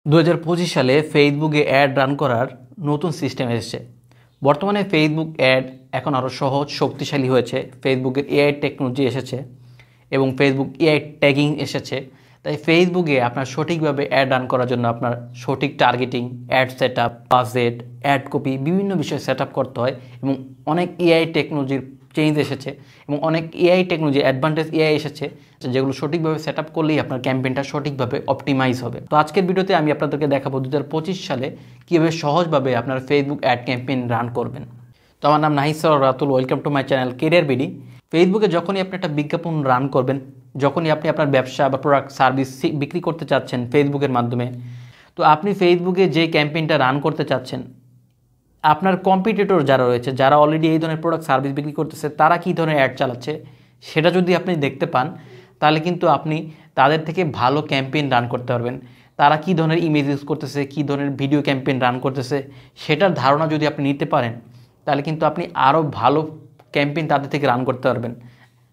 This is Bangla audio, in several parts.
2025 সালে ফেসবুকে অ্যাড রান করার নতুন সিস্টেম এসেছে। বর্তমানে ফেসবুক অ্যাড এখন আরও সহজ শক্তিশালী হয়েছে। ফেসবুকের এআই টেকনোলজি এসেছে এবং ফেসবুক এআই ট্যাগিং এসেছে। তাই ফেসবুকে আপনার সঠিকভাবে অ্যাড রান করার জন্য আপনার সঠিক targeting, ad set up, budget, ad copy বিভিন্ন বিষয় সেট আপ করতে হয় এবং অনেক এআই টেকনোলজির চেঞ্জ এসেছে এবং অনেক এআই টেকনোলজি অ্যাডভান্টেজ এআই এসেছে যেগুলো সঠিকভাবে সেট আপ করলেই আপনার ক্যাম্পেইনটা সঠিকভাবে অপটিমাইজ হবে। তো আজকের ভিডিওতে আমি আপনাদেরকে দেখাবো 2025 সালে কীভাবে সহজভাবে আপনার ফেসবুক অ্যাড ক্যাম্পেইন রান করবেন। তো আমার নাম Nahid Ratul, welcome to my channel career BD. ফেসবুকে যখনই আপনি একটা বিজ্ঞাপন রান করবেন, যখনই আপনি আপনার ব্যবসা বা প্রোডাক্ট সার্ভিস বিক্রি করতে চাচ্ছেন ফেসবুকের মাধ্যমে, তো আপনি ফেসবুকে যে ক্যাম্পেইনটা রান করতে চাচ্ছেন, আপনার কম্পিটিটর যারা রয়েছে, যারা অলরেডি এই ধরনের প্রোডাক্ট সার্ভিস বিক্রি করতেছে, তারা কী ধরনের অ্যাড চালাচ্ছে সেটা যদি আপনি দেখতে পান, তাহলে কিন্তু আপনি তাদের থেকে ভালো ক্যাম্পেইন রান করতে পারবেন। তারা কী ধরনের ইমেজ ইউজ করতেছে, কী ধরনের ভিডিও ক্যাম্পেইন রান করতেছে, সেটার ধারণা যদি আপনি নিতে পারেন, তাহলে কিন্তু আপনি আরও ভালো ক্যাম্পেইন তাদের থেকে রান করতে পারবেন।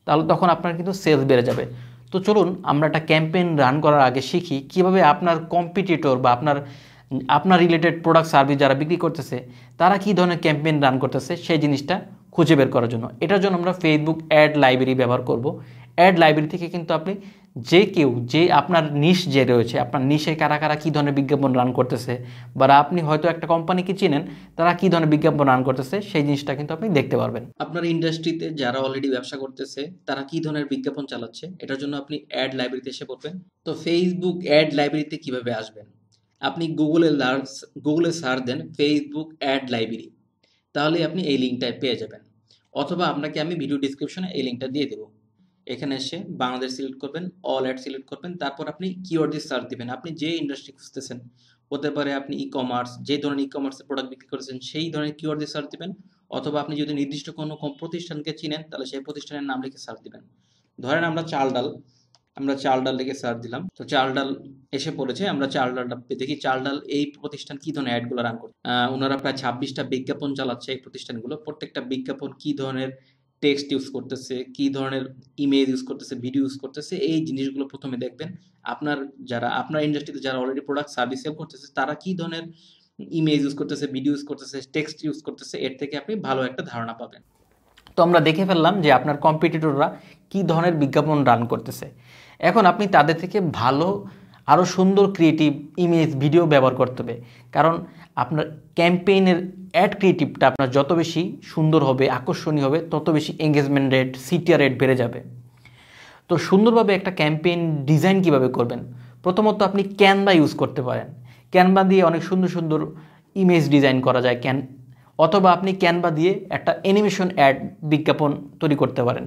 তাহলে তখন আপনার কিন্তু সেলস বেড়ে যাবে। তো চলুন আমরা একটা ক্যাম্পেইন রান করার আগে শিখি কীভাবে আপনার কম্পিটিটর বা আপনার রিলেটেড প্রোডাক্ট সার্ভিস যারা বিক্রি করতেছে তারা কী ধরনের ক্যাম্পেইন রান করতেছে সেই জিনিসটা খুঁজে বের করার জন্য। এটার জন্য আমরা ফেসবুক অ্যাড লাইব্রেরি ব্যবহার করব। অ্যাড লাইব্রেরি থেকে কিন্তু আপনি যে আপনার নিশ যে রয়েছে, আপনার নিশে কারা কারা কী ধরনের বিজ্ঞাপন রান করতেছে, বা আপনি হয়তো একটা কোম্পানিকে চিনেন, তারা কী ধরনের বিজ্ঞাপন রান করতেছে সেই জিনিসটা কিন্তু আপনি দেখতে পারবেন। আপনার ইন্ডাস্ট্রিতে যারা অলরেডি ব্যবসা করতেছে তারা কী ধরনের বিজ্ঞাপন চালাচ্ছে, এটার জন্য আপনি অ্যাড লাইব্রেরিতে এসে পড়বেন। তো ফেসবুক অ্যাড লাইব্রেরিতে কীভাবে আসবেন, আপনি গুগলে সার্চ দেন ফেসবুক অ্যাড লাইব্রেরি, তাহলে আপনি এই লিঙ্কটায় পেয়ে যাবেন। অথবা আপনাকে আমি ভিডিও ডিসক্রিপশনে এই লিঙ্কটা দিয়ে দেবো। এখানে এসে বাংলাদেশ সিলেক্ট করবেন, অল অ্যাড সিলেক্ট করবেন, তারপর আপনি কিওয়ার্ড দিয়ে সার্চ দিবেন। আপনি যে ইন্ডাস্ট্রি খুঁজতেছেন, হতে পারে আপনি ই কমার্স, যে ধরনের ই কমার্সের প্রোডাক্ট বিক্রি করেছেন সেই ধরনের কিওয়ার্ড দিয়ে সার্চ দিবেন। অথবা আপনি যদি নির্দিষ্ট কোনো প্রতিষ্ঠানকে চিনেন তাহলে সেই প্রতিষ্ঠানের নাম লিখে সার্চ দিবেন। ধরেন আমরা চাল ডাল লিখে সার্চ দিলাম, তো চাল ডাল এসে পড়েছে। আমরা চাল ডালটা দেখি চাল ডাল এই প্রতিষ্ঠান কি ধরনের অ্যাডগুলো রান করছে। ওনারা প্রায় 26টা বিজ্ঞাপন চালাচ্ছে। এই প্রতিষ্ঠানগুলো প্রত্যেকটা বিজ্ঞাপন কি ধরনের টেক্সট ইউজ করতেছে, কি ধরনের ইমেজ ইউজ করতেছে, ভিডিও ইউজ করতেছে, এই জিনিসগুলো প্রথমে দেখবেন। আপনার ইন্ডাস্ট্রিতে যারা অলরেডি প্রোডাক্ট সার্ভিস সেল করতেছে তারা কি ধরনের ইমেজ ইউজ করতেছে, ভিডিও ইউজ করতেছে, টেক্সট ইউজ করতেছে, এর থেকে আপনি ভালো একটা ধারণা পাবেন। তো আমরা দেখে ফেললাম যে আপনার কম্পিটিটররা কী ধরনের বিজ্ঞাপন রান করতেছে। এখন আপনি তাদের থেকে ভালো, আরও সুন্দর ক্রিয়েটিভ ইমেজ, ভিডিও ব্যবহার করতে হবে। কারণ আপনার ক্যাম্পেইনের অ্যাড ক্রিয়েটিভটা আপনার যত বেশি সুন্দর হবে, আকর্ষণীয় হবে, তত বেশি এঙ্গেজমেন্ট রেট, সিটিআর রেট বেড়ে যাবে। তো সুন্দরভাবে একটা ক্যাম্পেইন ডিজাইন কিভাবে করবেন, প্রথমত আপনি ক্যানভা ইউজ করতে পারেন। ক্যানভা দিয়ে অনেক সুন্দর সুন্দর ইমেজ ডিজাইন করা যায়। অথবা আপনি ক্যানভা দিয়ে একটা অ্যানিমেশন অ্যাড বিজ্ঞাপন তৈরি করতে পারেন।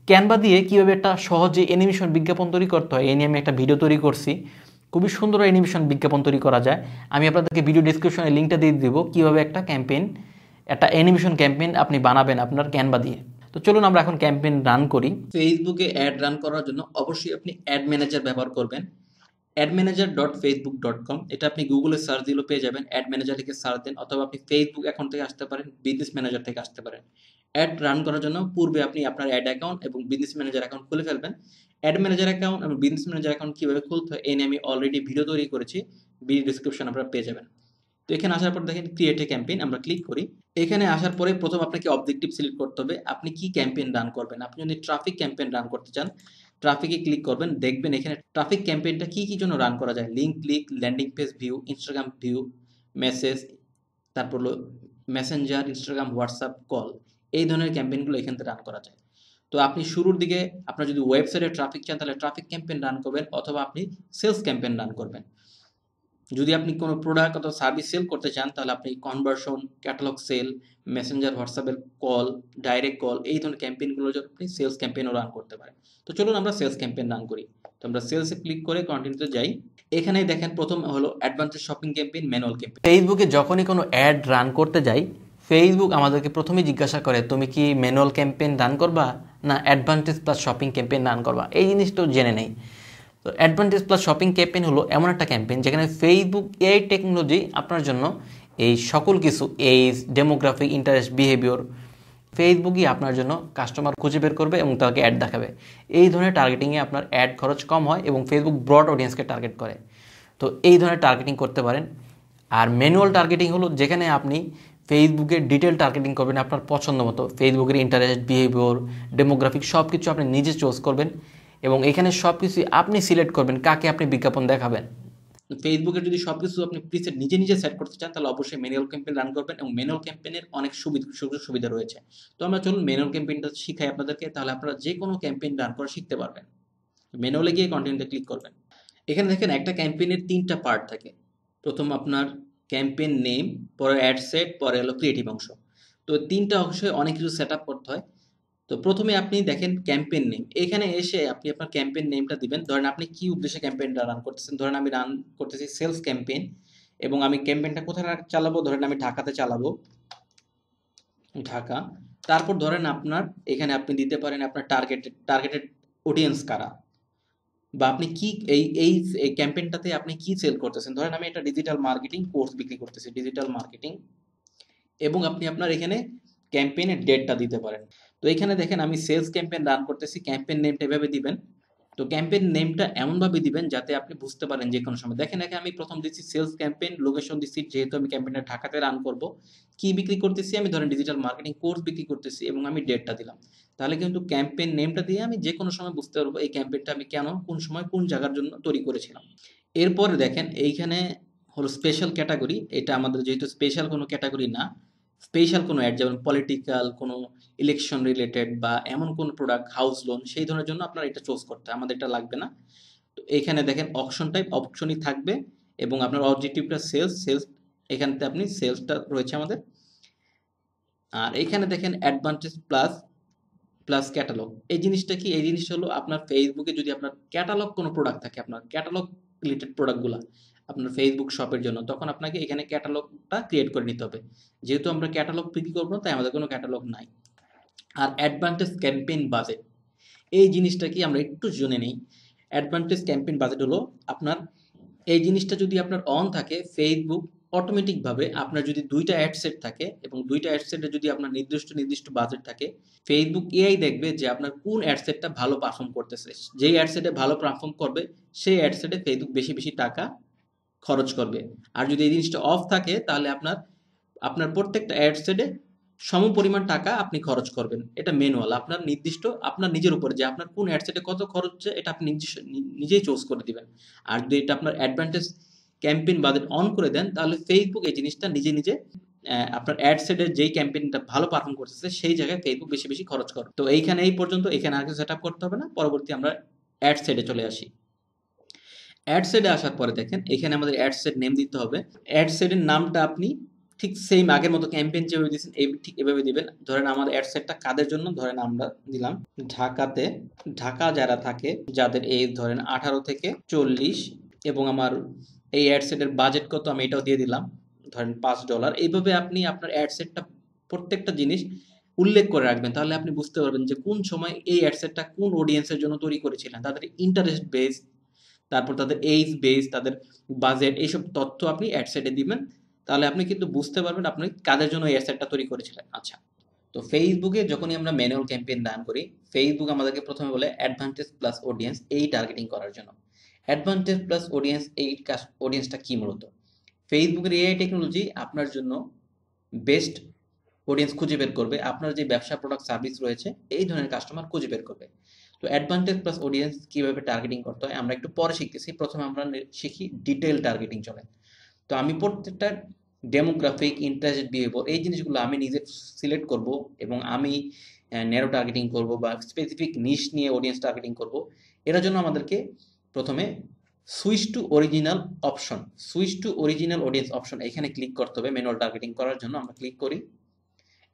ক্যানভা দিয়ে কীভাবে একটা সহজে অ্যানিমেশন বিজ্ঞাপন তৈরি করতে হয় এই নিয়ে আমি একটা ভিডিও তৈরি করছি। খুবই সুন্দর অ্যানিমেশন বিজ্ঞাপন তৈরি করা যায়। আমি আপনাদেরকে ভিডিও ডিসক্রিপশনে লিঙ্কটা দিয়ে দেবো কীভাবে একটা অ্যানিমেশন ক্যাম্পেইন আপনি বানাবেন আপনার ক্যানভা দিয়ে। তো চলুন আমরা এখন ক্যাম্পেইন রান করি। ফেসবুকে অ্যাড রান করার জন্য অবশ্যই আপনি অ্যাড ম্যানেজার ব্যবহার করবেন। admanager.facebook.com, এটা আপনি গুগলে সার্চ দিলেও পেয়ে যাবেন। অ্যাড ম্যানেজার থেকে সার্চ দেন, অথবা আপনি ফেসবুক অ্যাকাউন্ট থেকে আসতে পারেন, বিজনেস ম্যানেজার থেকে আসতে পারেন। অ্যাড রান করার জন্য পূর্বে আপনি আপনার অ্যাড অ্যাকাউন্ট এবং বিজনেস ম্যানেজার অ্যাকাউন্ট খুলে ফেলবেন। অ্যাড ম্যানেজার অ্যাকাউন্ট এবং বিজনেস ম্যানেজার অ্যাকাউন্ট কীভাবে খুলতে হয় এই নিয়ে আমি অলরেডি ভিডিও তৈরি করেছি, ভিডিও ডিসক্রিপশন আপনারা পেয়ে যাবেন। তো এখানে আসার পর দেখেন ক্রিয়েট এ ক্যাম্পেইন, আমরা ক্লিক করি। এখানে আসার পরে প্রথম আপনাকে অবজেক্টিভ সিলেক্ট করতে হবে, আপনি কি ক্যাম্পেইন রান করবেন। আপনি যদি ট্রাফিক ক্যাম্পেইন রান করতে চান, ট্রাফিকে ক্লিক করবেন। দেখবেন এখানে ট্রাফিক ক্যাম্পেইনটা কি জন্য রান করা যায়, link click, landing page view, Instagram view, message, তারপর হলো মেসেঞ্জার, ইনস্টাগ্রাম, হোয়াটসঅ্যাপ, কল, এই ধরনের ক্যাম্পেইনগুলো এখান থেকে রান করা যায়। তো আপনি শুরুর দিকে আপনার যদি ওয়েবসাইটে ট্রাফিক চান তাহলে ট্রাফিক ক্যাম্পেইন রান করবেন, অথবা আপনি সেলস ক্যাম্পেইন রান করবেন। যদি আপনি কোনো প্রোডাক্ট অথবা সার্ভিস সেল করতে চান তাহলে আপনি কনভার্সন, ক্যাটালগ সেল, মেসেঞ্জার, হোয়াটসঅ্যাপের কল, ডাইরেক্ট কল, এই ধরনের ক্যাম্পেইনগুলোর জন্য আপনি সেলস ক্যাম্পেইনও রান করতে পারেন। তো চলুন আমরা সেলস ক্যাম্পেইন রান করি। তো আমরা সেলসে ক্লিক করে কন্টিনিউতে যাই। এখানে দেখেন প্রথম হলো advanced shopping campaign, manual campaign. ফেসবুকে যখনই কোনো অ্যাড রান করতে যাই, ফেসবুক আমাদেরকে প্রথমেই জিজ্ঞাসা করে তুমি কি ম্যানুয়াল ক্যাম্পেইন রান করবা না advantage plus shopping campaign run করবা। এই জিনিসটাও জেনে নেই। তো অ্যাডভান্টেজ প্লাস শপিং ক্যাম্পেইন হলো এমন একটা ক্যাম্পেইন যেখানে ফেসবুক এআই টেকনোলজি আপনার জন্য এই সকল কিছু, এজ, ডেমোগ্রাফিক, ইন্টারেস্ট, বিহেভিয়র, ফেসবুকই আপনার জন্য কাস্টমার খুঁজে বের করবে এবং তাকে অ্যাড দেখাবে। এই ধরনের টার্গেটিংয়ে আপনার অ্যাড খরচ কম হয় এবং ফেসবুক ব্রড অডিয়েন্সকে টার্গেট করে। তো এই ধরনের টার্গেটিং করতে পারেন। আর ম্যানুয়াল টার্গেটিং হলো যেখানে আপনি ফেসবুকের ডিটেল টার্গেটিং করবেন আপনার পছন্দ মতো, ফেসবুকের ইন্টারেস্ট, বিহেভিয়ার, ডেমোগ্রাফিক সব কিছু আপনি নিজে চুজ করবেন এবং এখানে সব কিছু আপনি সিলেক্ট করবেন কাকে আপনি বিজ্ঞাপন দেখাবেন। ফেসবুকের যদি সব কিছু আপনি প্রিসেট নিজে নিজে সেট করতে চান তাহলে অবশ্যই ম্যানুয়াল ক্যাম্পেইন রান করবেন এবং ম্যানুয়াল ক্যাম্পেইনের অনেক সুযোগ সুবিধা রয়েছে। তো আমরা চলুন ম্যানুয়াল ক্যাম্পেইনটা শিখাই আপনাদেরকে, তাহলে আপনারা যে কোনো ক্যাম্পেইন রান করা শিখতে পারবেন। ম্যানুয়ালে গিয়ে কন্টিনিউতে ক্লিক করবেন। এখানে দেখেন একটা ক্যাম্পেইনের 3টা পার্ট থাকে। প্রথম আপনার ক্যাম্পেইন নেম, পরে অ্যাড সেট, পরে হলো ক্রিয়েটিভ অংশ। তো 3টা অংশে অনেক কিছু সেট আপ করতে হয়। তো প্রথমে আপনি দেখেন ক্যাম্পেইন নেম, এখানে এসে আপনি আপনার ক্যাম্পেইন নেমটা দিবেন। ধরেন আপনি কি উদ্দেশ্যে ক্যাম্পেইনটা রান করতেছেন, ধরেন আমি রান করতেছি সেলস ক্যাম্পেইন এবং আমি ক্যাম্পেইনটা কোথায় চালাবো, ধরেন আমি ঢাকাতে চালাবো, ঢাকা। তারপর ধরেন আপনার এখানে আপনি দিতে পারেন আপনার টার্গেটেড অডিয়েন্স কারা, বা আপনি কি এই ক্যাম্পেইনটাতে আপনি কি সেল করতেছেন। ধরেন আমি একটা ডিজিটাল মার্কেটিং কোর্স বিক্রি করতেছি, ডিজিটাল মার্কেটিং, এবং আপনি আপনার এখানে ক্যাম্পেইনের ডেটটা দিতে পারেন। তো এখানে দেখেন আমি সেলস ক্যাম্পেইন রান করতেছি, ক্যাম্পেইন নেমটা এভাবে দিবেন। তো ক্যাম্পেইন নেমটা এমনভাবে দিবেন যাতে আপনি বুঝতে পারেন যে কোনো সময়। দেখেন এখানে আমি প্রথম দিচ্ছি সেলস ক্যাম্পেইন, লোকেশন দিচ্ছি যেহেতু আমি ক্যাম্পেইনটা ঢাকাতে রান করব, কি বিক্রি করতেছি আমি ধরেন ডিজিটাল মার্কেটিং কোর্স বিক্রি করতেছি এবং আমি ডেটটা দিলাম। তাহলে কিন্তু ক্যাম্পেইন নেমটা দিয়ে আমি যে কোনো সময় বুঝতে পারবো এই ক্যাম্পেইনটা আমি কেন, কোন সময়, কোন জায়গার জন্য তৈরি করেছিলাম। এরপরে দেখেন এইখানে হলো স্পেশাল ক্যাটাগরি, এটা আমাদের যেহেতু স্পেশাল কোনো ক্যাটাগরি না, স্পেশাল কোনো অ্যাড যেমন পলিটিক্যাল, কোনো ইলেকশন রিলেটেড বা এমন কোনো প্রোডাক্ট, হাউস লোন, সেই ধরনের জন্য আপনার এটা চুজ করতে হয়, আমাদের এটা লাগবে না। তো এখানে দেখেন অপশন টাইপ অপশনই থাকবে এবং আপনার অবজেক্টিভটা সেলস, এখানতে আপনি সেলসটা রয়েছে আমাদের। আর এখানে দেখেন অ্যাডভান্টেজ প্লাস প্লাস ক্যাটালগ, এই জিনিসটা কি, এই জিনিসটা হলো আপনার ফেসবুকে যদি আপনার ক্যাটালগ কোনো প্রোডাক্ট থাকে, আপনার ক্যাটালগ রিলেটেড প্রোডাক্টগুলো আপনার ফেসবুক শপের জন্য, তখন আপনাকে এখানে ক্যাটালগটা ক্রিয়েট করে নিতে হবে। যেহেতু আমরা ক্যাটালগ বিক্রি করবো না তাই আমাদের কোনো ক্যাটালগ নাই। আর অ্যাডভান্টেজ ক্যাম্পেইন বাজেট, এই জিনিসটা কি আমরা একটু জেনে নেই। অ্যাডভান্টেজ ক্যাম্পেইন বাজেট হলো আপনার এই জিনিসটা যদি আপনার অন থাকে, ফেসবুক অটোমেটিকভাবে আপনার যদি 2টা অ্যাড সেট থাকে এবং 2টা অ্যাড সেটে যদি আপনার নির্দিষ্ট বাজেট থাকে, ফেসবুক এআই দেখবে যে আপনার কোন অ্যাড সেটটা ভালো পারফর্ম করতেছে। যেই অ্যাড সেটে ভালো পারফর্ম করবে সেই অ্যাড সেটে ফেসবুক বেশি বেশি টাকা খরচ করবে। আর যদি এই জিনিসটা অফ থাকে তাহলে আপনার আপনার প্রত্যেকটা অ্যাড সেটে সমপরিমাণ টাকা আপনি খরচ করবেন। এটা ম্যানুয়াল, আপনার নির্দিষ্ট আপনার নিজের উপরে যে আপনার কোন অ্যাডসেটে কত খরচ হচ্ছে এটা আপনি নিজেই চুজ করে দিবেন। আর যদি এটা আপনার অ্যাডভান্টেজ ক্যাম্পেইন বাজেট অন করে দেন তাহলে ফেসবুক এই জিনিসটা নিজে নিজে আপনার অ্যাডসেটের যেই ক্যাম্পেইনটা ভালো পারফর্ম করতেছে সেই জায়গায় ফেসবুক বেশি বেশি খরচ করে। তো এইখানে এই পর্যন্ত, এখানে আর কিছু সেট আপ করতে হবে না। পরবর্তী আমরা অ্যাডসেটে চলে আসি। অ্যাডসেটে আসার পরে দেখেন এখানে আমাদের অ্যাডসেট নেম দিতে হবে। অ্যাডসেটের নামটা আপনি ঠিক সেম আগের মতো ক্যাম্পেইন যেভাবে দিয়েছেন ঠিক এভাবে দিবেন। ধরেন আমার অ্যাড সেটটা কাদের জন্য, ধরেন আমরা দিলাম ঢাকাতে, ঢাকা যারা থাকে যাদের এজ ধরেন 18 থেকে 40, এবং আমার এই অ্যাড সেটের বাজেট কত আমি এটাও দিয়ে দিলাম ধরেন $5। এইভাবে আপনি আপনার অ্যাড সেটটা প্রত্যেকটা জিনিস উল্লেখ করে রাখবেন, তাহলে আপনি বুঝতে পারবেন যে কোন সময় এই অ্যাড সেটটা কোন অডিয়েন্সের জন্য তৈরি করেছিলেন, তাদের ইন্টারেস্ট বেস, তারপর তাদের এইজ বেস, তাদের বাজেট, এইসব তথ্য আপনি অ্যাড সেটে দিবেন। তাহলে আপনি কিন্তু বুঝতে পারবেন আপনি কাদের জন্য এই অ্যাডসেটটা তৈরি করেছিলেন। আচ্ছা, তো ফেসবুকে যখনই আমরা ম্যানুয়াল ক্যাম্পেইন রান করি, ফেসবুক আমাদেরকে প্রথমে বলে অ্যাডভান্টেজ প্লাস অডিয়েন্স এই টার্গেটিং করার জন্য। অ্যাডভান্টেজ প্লাস অডিয়েন্স, এই অডিয়েন্সটা কি মূলত, ফেসবুকের এআই টেকনোলজি আপনার জন্য বেস্ট অডিয়েন্স খুঁজে বের করবে, আপনার যে ব্যবসা, প্রোডাক্ট, সার্ভিস রয়েছে এই ধরনের কাস্টমার খুঁজে বের করবে। তো অ্যাডভান্টেজ প্লাস অডিয়েন্স কিভাবে টার্গেটিং করতে হয় আমরা একটু পরে শিখতেছি, প্রথমে আমরা শিখি ডিটেল টার্গেটিং। চলে, তো আমি প্রত্যেকটা ডেমোগ্রাফিক, ইন্টারেস্ট, বিহেভিয়ার এই জিনিসগুলো আমি নিজে সিলেক্ট করব এবং আমি ন্যারো টার্গেটিং করব বা স্পেসিফিক নিশ নিয়ে অডিয়েন্স টার্গেটিং করব। এটার জন্য আমাদেরকে প্রথমে switch to original option, switch to original audience option এখানে ক্লিক করতে হবে। ম্যানুয়াল টার্গেটিং করার জন্য আমরা ক্লিক করি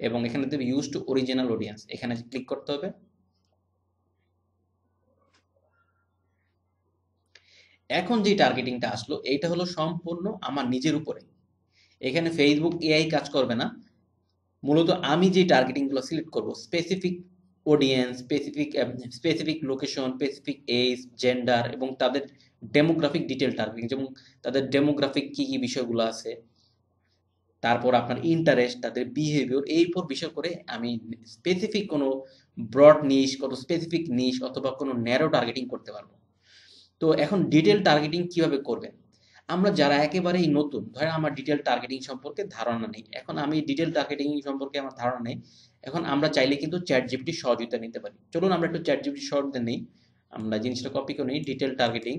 এবং এখানে দেবে ইউজ টু অরিজিনাল অডিয়েন্স, এখানে ক্লিক করতে হবে। এখন যে টার্গেটিংটা আসলো এইটা হলো সম্পূর্ণ আমার নিজের উপরে, এখানে ফেসবুক এআই কাজ করবে না। মূলত আমি যে টার্গেটিংগুলো সিলেক্ট করব, specific audience, specific location, specific age, gender এবং তাদের ডেমোগ্রাফিক ডিটেল টার্গেটিং, যেমন তাদের ডেমোগ্রাফিক কি কি বিষয়গুলো আছে, তারপর আপনার ইন্টারেস্ট, তাদের বিহেভিয়ার, এই উপর বিষয় করে আমি স্পেসিফিক কোনো ব্রড নিশ, কোনো স্পেসিফিক নিশ অথবা কোনো ন্যারো টার্গেটিং করতে পারবো। তো এখন ডিটেল টার্গেটিং কিভাবে করবেন, আমরা যারা একেবারেই নতুন, ধরেন আমার ডিটেল টার্গেটিং সম্পর্কে ধারণা নেই, এখন আমি ডিটেল টার্গেটিং সম্পর্কে আমার ধারণা নেই, এখন আমরা চাইলে কিন্তু চ্যাট জিপিটি সহযোগিতা নিতে পারি। চলুন আমরা একটু চ্যাট জিপিটি সহযোগিতা নেই, আমরা জিনিসটা কপি করে নিই। ডিটেল টার্গেটিং,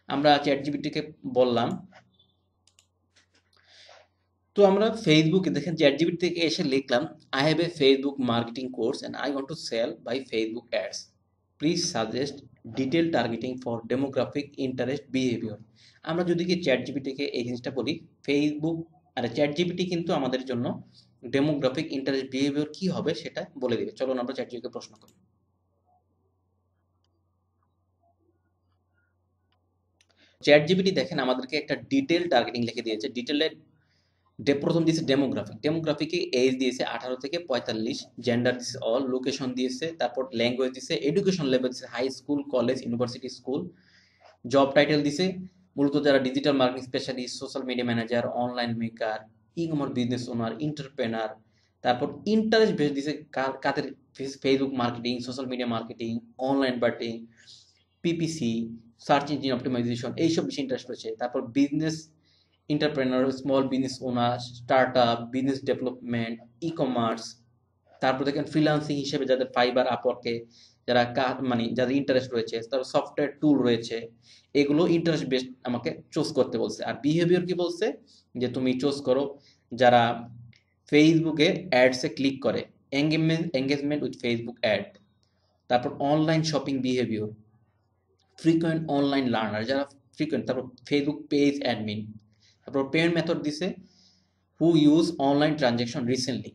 আমরা চ্যাট জিপিটিকে বললাম, তো আমরা ফেসবুকে দেখেন চ্যাট জিপিটি থেকে এসে লিখলাম, I have a Facebook marketing course and I want to sell by Facebook ads, please suggest detail targeting for demographic interest behaviour. আমরা যদি কি চ্যাট জিপিটিকে এই জিনিসটা বলি, ফেসবুক আর চ্যাট জিপিটি কিন্তু আমাদের জন্য ডেমোগ্রাফিক ইন্টারেস্ট বিহেভিয়ার কি হবে সেটা বলে দিবে। চলুন আমরা চ্যাট জিপিটিকে প্রশ্ন করি। চ্যাট জিপিটি দেখেন আমাদেরকে একটা ডিটেল টার্গেটিং লিখে দিয়েছে। ডিটেলের প্রথম দিয়েছে ডেমোগ্রাফিক, ডেমোগ্রাফিকে এজ দিয়েছে 18 থেকে 45, জেন্ডার দিয়েছে অল, লোকেশন দিয়েছে, তারপর ল্যাঙ্গুয়েজ দিয়েছে, এডুকেশন লেভেল দিয়েছে high school, college, university, school, job title দিছে মূলত যারা digital marketing specialist, social media manager, online maker, e commerce business owner, entrepreneur. তারপর ইন্টারেস্ট বেস দিছে কাদের, Facebook marketing, social media marketing, online marketing, PPC, search engine optimisation, এইসব বেশি ইন্টারেস্ট রয়েছে। তারপর business entrepreneur, small business owner, startup, business development, e commerce. তারপর দেখেন ফ্রিল্যান্সিং হিসেবে যাদের ফাইবার, আপওয়ার্কে যারা মানে যাদের ইন্টারেস্ট রয়েছে, তারপর সফটওয়্যার টুল রয়েছে, এগুলো ইন্টারেস্ট বেসড আমাকে চুজ করতে বলছে। আর বিহেভিয়ার কি বলছে, যে তুমি চুজ করো যারা ফেসবুকে অ্যাডসে ক্লিক করে, এঙ্গেজমেন্ট উইথ ফেসবুক অ্যাড। তারপর online shopping behaviour, frequent online learner যারা ফ্রিকোয়েন্ট। তারপর ফেসবুক পেজ অ্যাডমিন। তারপর পেমেন্ট মেথড দিছে, হু ইউজ অনলাইন ট্রানজ্যাকশন রিসেন্টলি।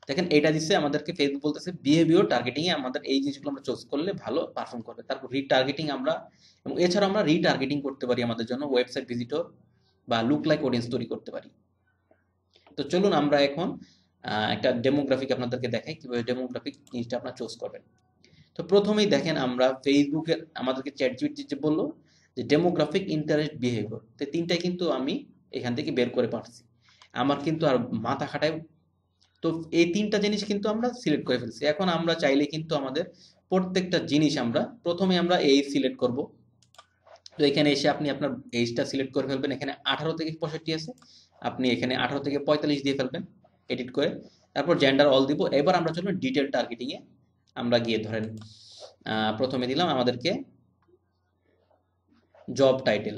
দেখেন এটা দিচ্ছে আমাদেরকে, ফেসবুক বলতেছে বিহেভিয়ার টার্গেটিংয়ে আমাদের এই জিনিসগুলো আমরা চুজ করলে ভালো পারফর্ম করবে। তারপর রিটার্গেটিং আমরা, এবং এছাড়াও আমরা রিটার্গেটিং করতে পারি আমাদের জন্য, ওয়েবসাইট ভিজিটর বা লুক লাইক অডিয়েন্স তৈরি করতে পারি। তো চলুন আমরা এখন একটা ডেমোগ্রাফিক আপনাদেরকে দেখাই কিভাবে ডেমোগ্রাফিক জিনিসটা আপনারা চুজ করবেন। তো প্রথমেই দেখেন আমরা ফেসবুকের আমাদেরকে চ্যাট জিপিটি যে বললো যে ডেমোগ্রাফিক ইন্টারেস্ট বিহেভিয়ার, তো তিনটাই কিন্তু আমি এখান থেকে বের করে পারছি, আমার কিন্তু আর মাথা খাটায়। তো এই তিনটা জিনিস কিন্তু আমরা সিলেক্ট করে ফেলছি। এখন আমরা চাইলে কিন্তু আমাদের প্রত্যেকটা জিনিস আমরা প্রথমে আমরা এজ সিলেক্ট করব। তো এখানে এসে আপনি আপনার এজটা সিলেক্ট করে ফেলবেন, এখানে 18 থেকে 65 আছে, আপনি এখানে 18 থেকে 45 দিয়ে ফেলবেন এডিট করে। তারপর জেন্ডার অল দিব। এবার আমরা চলুন ডিটেল টার্গেটিংয়ে আমরা গিয়ে ধরেন প্রথমে দিলাম আমাদেরকে জব টাইটেল,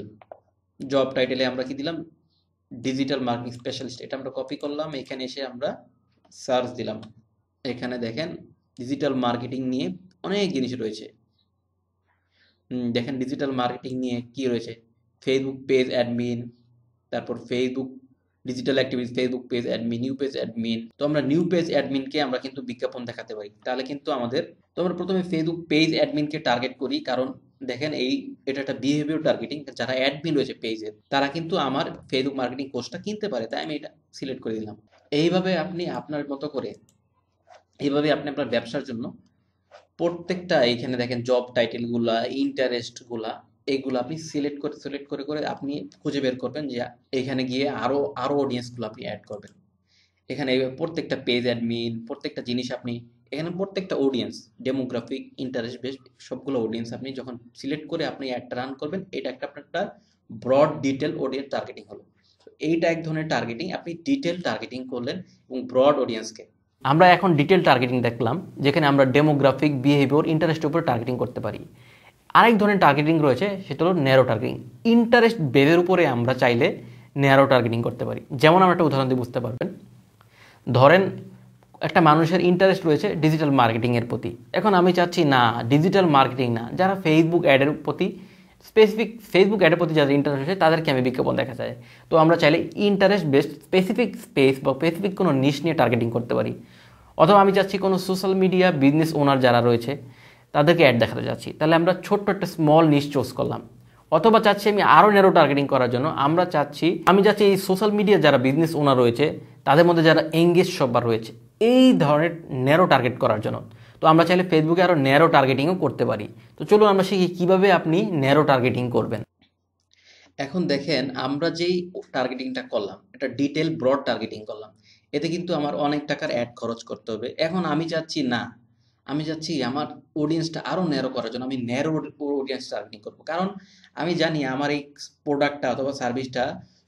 জব টাইটেলে আমরা কি দিলাম, ডিজিটাল মার্কেটিং স্পেশালিস্ট। এটা আমরা কপি করলাম, এখানে এসে আমরা সার্চ দিলাম। এখানে দেখেন ডিজিটাল মার্কেটিং নিয়ে অনেক জিনিস রয়েছে। দেখেন ডিজিটাল মার্কেটিং নিয়ে কি রয়েছে, ফেসবুক পেজ অ্যাডমিন, তারপর Facebook digital activities, Facebook page admin, new page admin. তো আমরা নিউ পেজ অ্যাডমিনকে আমরা কিন্তু বিজ্ঞাপন দেখাতে পারি, তাহলে কিন্তু আমাদের, তো আমরা প্রথমে ফেসবুক পেজ অ্যাডমিনকে টার্গেট করি, কারণ দেখেন এটা একটা বিহেভিয়ার টার্গেটিং, যারা অ্যাডমিন রয়েছে পেজের তারা কিন্তু আমার ফেসবুক মার্কেটিং কোর্সটা কিনতে পারে, তাই আমি এটা সিলেক্ট করে দিলাম। এইভাবে আপনি আপনার মতো করে, এইভাবে আপনি আপনার ব্যবসার জন্য প্রত্যেকটা, এইখানে দেখেন জব টাইটেলগুলা, ইন্টারেস্টগুলা, এইগুলো আপনি সিলেক্ট করে করে আপনি খুঁজে বের করবেন যে এখানে গিয়ে আরো অডিয়েন্সগুলো আপনি অ্যাড করবেন। এখানে প্রত্যেকটা পেজ অ্যাডমিন, প্রত্যেকটা জিনিস আপনি এখানে প্রত্যেকটা অডিয়েন্স, ডেমোগ্রাফিক, ইন্টারেস্ট বেসড সবগুলো অডিয়েন্স আপনি যখন সিলেক্ট করে আপনি অ্যাডটা রান করবেন, এটা একটা ব্রড ডিটেল অডিয়েন্স টার্গেটিং হলো। এইটা এক ধরনের টার্গেটিং, আপনি ডিটেল টার্গেটিং করলেন এবং ব্রড অডিয়েন্সকে। আমরা এখন ডিটেল টার্গেটিং দেখলাম, যেখানে আমরা ডেমোগ্রাফিক, বিহেভিয়ার, ইন্টারেস্টের উপর টার্গেটিং করতে পারি। আরেক ধরনের টার্গেটিং রয়েছে, সেটা হলো ন্যারো টার্গেটিং। ইন্টারেস্ট বেজের উপরে আমরা চাইলে ন্যারো টার্গেটিং করতে পারি। যেমন আমরা একটা উদাহরণ দিয়ে বুঝতে পারবেন, ধরেন একটা মানুষের ইন্টারেস্ট রয়েছে ডিজিটাল মার্কেটিংয়ের প্রতি, এখন আমি চাচ্ছি না ডিজিটাল মার্কেটিং না, যারা ফেসবুক অ্যাডের প্রতি স্পেসিফিক, ফেসবুক অ্যাডের প্রতি যাদের ইন্টারেস্ট রয়েছে তাদেরকে আমি বিজ্ঞাপন দেখা যায়। তো আমরা চাইলে ইন্টারেস্ট বেসড স্পেসিফিক স্পেস বা স্পেসিফিক কোনো নিশ নিয়ে টার্গেটিং করতে পারি। অথবা আমি চাচ্ছি কোনো সোশ্যাল মিডিয়া বিজনেস ওনার যারা রয়েছে তাদেরকে অ্যাড দেখাতে যাচ্ছি, তাহলে আমরা ছোট্ট একটা স্মল নিশ চুজ করলাম। অথবা চাচ্ছি আমি আরও ন্যারো টার্গেটিং করার জন্য, আমি চাচ্ছি এই সোশ্যাল মিডিয়া যারা বিজনেস ওনার রয়েছে তাদের মধ্যে যারা এঙ্গেজ সবার রয়েছে, এই ধরনের ন্যারো টার্গেট করার জন্য। তো আমরা চাইলে ফেসবুকে আরও ন্যারো টার্গেটিংও করতে পারি। তো চলুন আমরা শিখি কীভাবে আপনি ন্যারো টার্গেটিং করবেন। এখন দেখেন আমরা যেই টার্গেটিংটা করলাম, এটা ডিটেল ব্রড টার্গেটিং করলাম, এতে কিন্তু আমার অনেক টাকার অ্যাড খরচ করতে হবে। এখন আমি চাচ্ছি না, আমি চাচ্ছি আমার অডিয়েন্সটা আরও ন্যারো করার জন্য, আমি ন্যারো অডিয়েন্স টার্গেটিং করব, কারণ আমি জানি আমার এই প্রোডাক্টটা অথবা সার্ভিসটা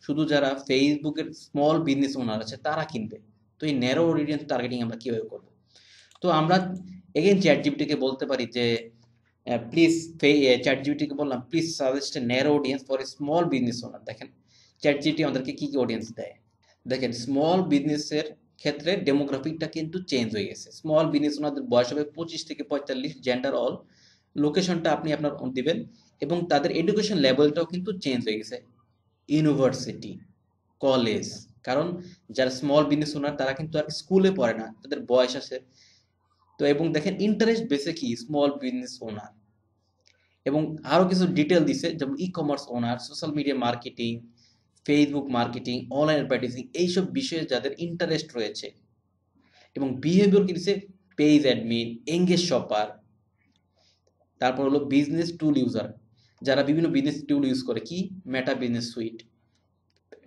শুধু যারা ফেসবুকের স্মল বিজনেস ওনার আছে তারা কিনবে। তো এই ন্যারো অডিয়েন্স টার্গেটিং আমরা কিভাবে করব? তো আমরা এগেন চ্যাটজিপিটিকে বলতে পারি যে প্লিজ, চ্যাটজিপিটিকে বললাম please suggest A narrow audience for a small business ওনার। দেখেন চ্যাটজিপিটি আমাদেরকে কি কি অডিয়েন্স দেয়। দেখেন স্মল বিজনেসের ক্ষেত্রে ডেমোগ্রাফিকটা কিন্তু চেঞ্জ হয়ে গেছে। স্মল বিজনেস ওনাদের বয়স হবে 25 থেকে 45, জেন্ডার অল, লোকেশনটা আপনি আপনার দিবেন, এবং তাদের এডুকেশন লেভেলটাও কিন্তু চেঞ্জ হয়ে গেছে, ইউনিভার্সিটি, কলেজ। কারণ যারা স্মল বিজনেস ওনার তারা কিন্তু আর স্কুলে পড়ে না, তাদের বয়স আছে। তো এবং দেখেন ইন্টারেস্ট বেসে কি স্মল বিজনেস ওনার, এবং আরো কিছু ডিটেল দিছে, যেমন e commerce owner, social media marketing, Facebook marketing, online advertising, এইসব বিষয়ে যাদের ইন্টারেস্ট রয়েছে। এবং বিহেভিয়ার কি দিছে, পেজ অ্যাডমিন, এঙ্গেজ শপার, তারপর হলো বিজনেস টুল ইউজার, যারা বিভিন্ন বিজনেস টুল ইউজ করে, কি Meta business suite,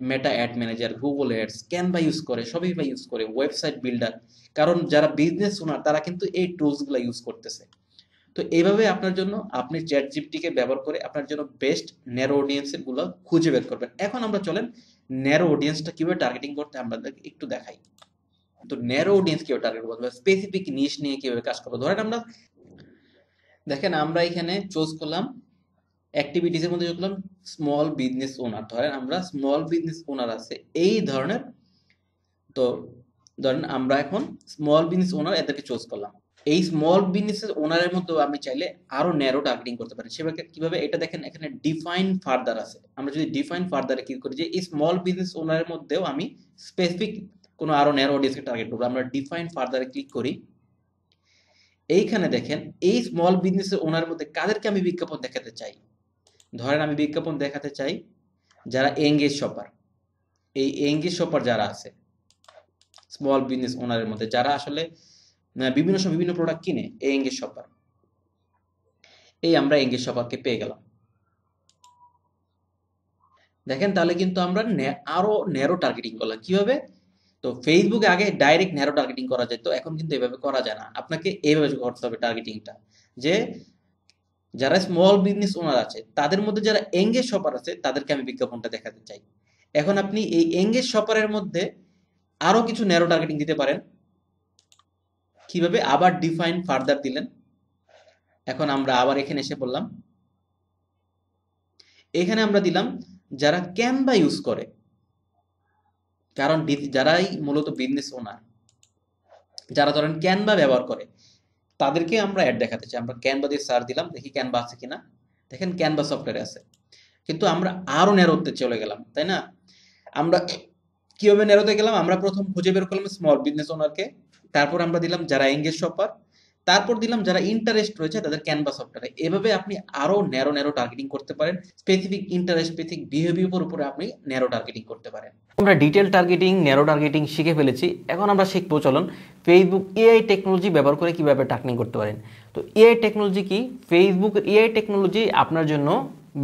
Meta ad manager, Google ads, Canva use করে, শপিফাই ইউজ করে, ওয়েবসাইট বিল্ডার। কারণ যারা বিজনেস ওনার তারা কিন্তু এই টুলসগুলো ইউজ করতেছে। তো এইভাবে আপনার জন্য আপনি চ্যাটজিপিটিকে ব্যবহার করে আপনার জন্য বেস্ট ন্যারো অডিয়েন্সের গুলো খুঁজে বের করবেন। এখন আমরা চলেন ন্যারো অডিয়েন্সটা কিভাবে টার্গেটিং করতে আমরা একটু দেখাই। তো ন্যারো অডিয়েন্স কিভাবে টার্গেট করবো, স্পেসিফিক নিশ নিয়ে কিভাবে কাজ করবো। ধরেন আমরা দেখেন আমরা এখানে চুজ করলাম অ্যাক্টিভিটিসের মধ্যে চুজ করলাম স্মল বিজনেস ওনার। ধরেন আমরা স্মল বিজনেস ওনার আছে এই ধরনের, তো ধরেন আমরা এখন স্মল বিজনেস ওনার এদেরকে চুজ করলাম। এই স্মল বিজনেস ওনারের মধ্যে আমি চাইলে আরো ন্যারো টার্গেটিং করতে পারি। সেভাবে কিভাবে, এটা দেখেন এখানে ডিফাইন ফার্দার আছে। আমরা যদি ডিফাইন ফার্দারে ক্লিক করি যে এই স্মল বিজনেস ওনারের মধ্যেও আমি স্পেসিফিক কোনো আরো ন্যারো অডিয়েন্সকে টার্গেট করবো, আমরা ডিফাইন ফার্দারে ক্লিক করি। এইখানে দেখেন এই স্মল বিজনেস ওনারের মধ্যে কাদেরকে আমি বিজ্ঞাপন দেখাতে চাই। ধরেন আমি বিজ্ঞাপন দেখাতে চাই যারা এঙ্গেজ শপার, এই এঙ্গেজ শপার যারা আছে স্মল বিজনেস ওনারের মধ্যে, যারা আসলে বিভিন্ন সময় বিভিন্ন প্রোডাক্ট কিনে, এই এঙ্গেজ শপার। এই আমরা এঙ্গেজ শপারকে পেয়ে গেলাম। দেখেন তাহলে কিন্তু আমরা আরো ন্যারো টার্গেটিং করলাম। কিভাবে? তো ফেসবুকে আগে ডাইরেক্ট ন্যারো টার্গেটিং করা যেত, এখন কিন্তু এভাবে করা যায় না। আপনাকে এইভাবে করতে হবে টার্গেটিংটা, যে যারা স্মল বিজনেস ওনার আছে তাদের মধ্যে যারা এঙ্গেজ শপার আছে তাদেরকে আমি বিজ্ঞাপনটা দেখাতে চাই। এখন আপনি এই এঙ্গেজ শপারের মধ্যে আরো কিছু ন্যারো টার্গেটিং দিতে পারেন। কিভাবে? আবার ডিফাইন ফার্দার দিলেন। এখন আমরা আবার এখানে এসে বললাম, এখানে আমরা দিলাম যারা ক্যানভা ইউজ করে, কারণ যারাই মূলত বিজনেস ওনার, যারা ধরেন ক্যানভা ব্যবহার করে তাদেরকে আমরা অ্যাড দেখাতে চাই। আমরা ক্যানভা দিয়ে সার্চ দিলাম, দেখি ক্যানভা আছে কিনা। দেখেন ক্যানভা সফটওয়্যার আছে, কিন্তু আমরা আরো ন্যারোতে চলে গেলাম, তাই না? আমরা কিভাবে ন্যারোতে গেলাম? আমরা প্রথম খুঁজে বের করলাম স্মল বিজনেস ওনারকে, তারপর আমরা দিলাম যারা এঙ্গেজ শপার, তারপর দিলাম যারা ইন্টারেস্ট রয়েছে তাদের ক্যানভা সফটওয়্যারে। এভাবে আপনি আরো ন্যারো ন্যারো টার্গেটিং করতে পারেন। স্পেসিফিক ইন্টারেস্ট, স্পেসিফিক বিহেভিয়ারের উপরে আপনি ন্যারো টার্গেটিং করতে পারেন। আমরা ডিটেল টার্গেটিং, ন্যারো টার্গেটিং শিখে ফেলেছি। এখন আমরা শিখবো, চলুন ফেসবুক এআই টেকনোলজি ব্যবহার করে কিভাবে টার্গেটিং করতে পারেন। তো এআই টেকনোলজি কি? ফেসবুক এআই টেকনোলজি আপনার জন্য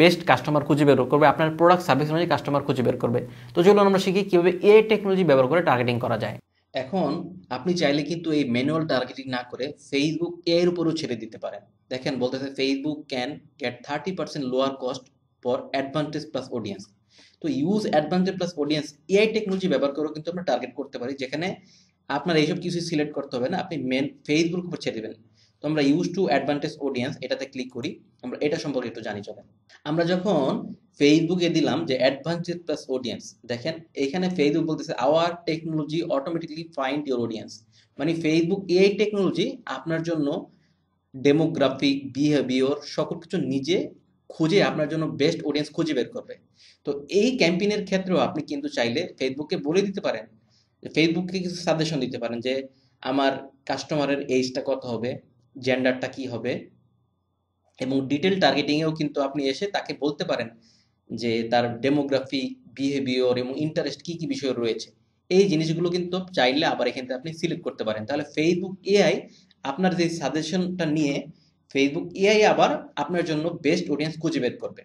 বেস্ট কাস্টমার খুঁজে বের করবে, আপনার প্রোডাক্ট সার্ভিস অনুযায়ী কাস্টমার খুঁজে বের করবে। তো চলুন আমরা শিখি কিভাবে এআই টেকনোলজি ব্যবহার করে টার্গেটিং করা যায়। এখন আপনি চাইলে কিন্তু এই ম্যানুয়াল টার্গেটিং না করে ফেসবুক এর উপরও ছেড়ে দিতে পারেন। দেখেন বলতেছে Facebook can get 30% lower cost for advantage plus audience. তো use advantage plus audience AI technology ব্যবহার করেও কিন্তু আমরা টার্গেট করতে পারি, যেখানে আপনার এইসব কিছু সিলেক্ট করতে হবে না, আপনি মেন ফেসবুক উপর ছেড়ে দেবেন। তো আমরা ইউজ টু অ্যাডভান্টেজ অডিয়েন্স এটাতে ক্লিক করি, আমরা এটা সম্পর্কে একটু জানি। চলেন আমরা যখন ফেসবুকে দিলাম যে অ্যাডভান্টেজ প্লাস অডিয়েন্স, দেখেন এখানে ফেসবুক বলতেছে hour technology automatically find your audience. মানে ফেসবুক এআই টেকনোলজি আপনার জন্য ডেমোগ্রাফিক, বিহেভিয়র সকল কিছু নিজে খুঁজে আপনার জন্য বেস্ট অডিয়েন্স খুঁজে বের করবে। তো এই ক্যাম্পেইনের ক্ষেত্রেও আপনি কিন্তু চাইলে ফেসবুককে বলে দিতে পারেন, ফেসবুককে কিছু সাজেশন দিতে পারেন যে আমার কাস্টমারের এইজটা কত হবে, জেন্ডারটা কি হবে, এবং ডিটেল টার্গেটিংয়েও কিন্তু আপনি এসে তাকে বলতে পারেন যে তার ডেমোগ্রাফিক, বিহেভিয়র এবং ইন্টারেস্ট কি কি বিষয় রয়েছে। এই জিনিসগুলো কিন্তু চাইলে আবার এখান থেকে আপনি সিলেক্ট করতে পারেন। তাহলে ফেসবুক এআই আপনার যে সাজেশনটা নিয়ে ফেসবুক এআই আবার আপনার জন্য বেস্ট অডিয়েন্স খুঁজে বের করবে।